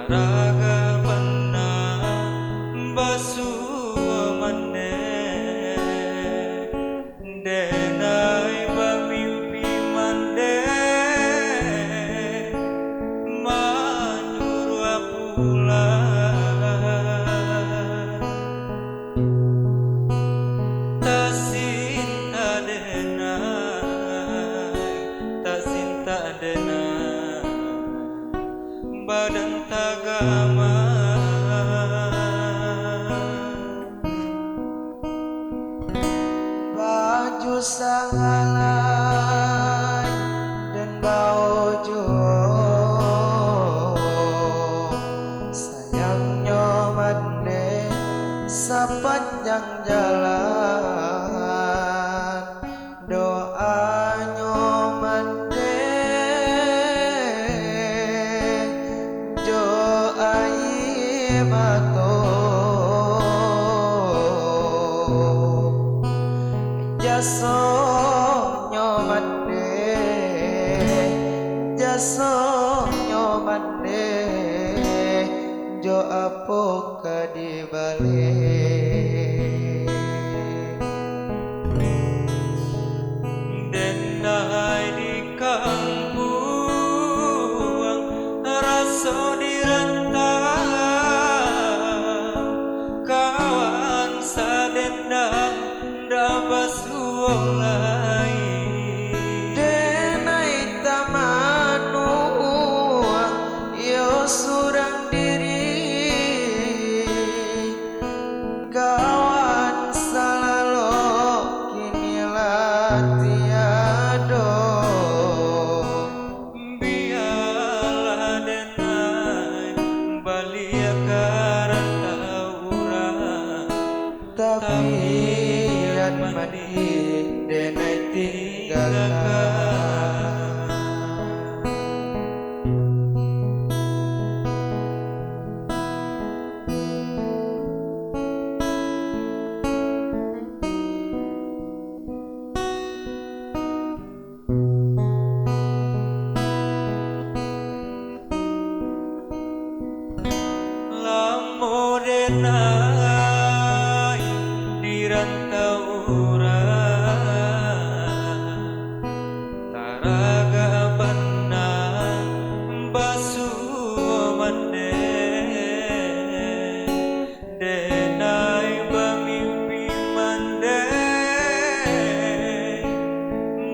Taraga benang basuh maneh denai bamimpi mande manjuru apula tasinta denai badan tagama baju sangalai dan baujo sayangnya mande sepanjang jalan doanya mande mato jaso nyomande jo apoka di balik denai di kampung raso direntang kawan sadendang dabasuolai denai tamanu yo surang diri kawan salalo kini tiado biarlah denai balia karanta urang tapi an mandi denai tinggalkan lamun denai dirantau urang taraga benang basuh mande denai bamimpi mande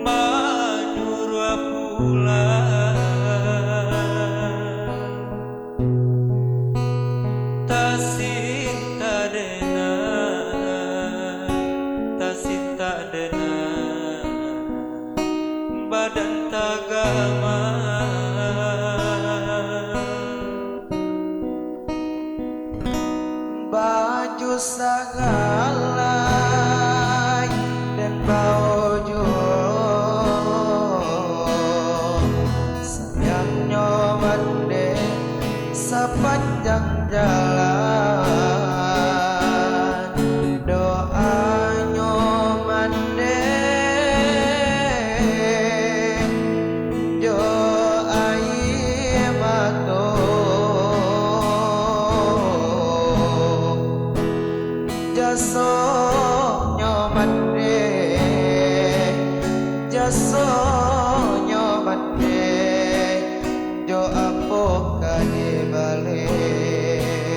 manjuru apula tasinta denai badan tagama baju sagalai dan baujo sayangnya mande sepanjang jalan doanya mande doai mato jaso nyomande jo apoka di balik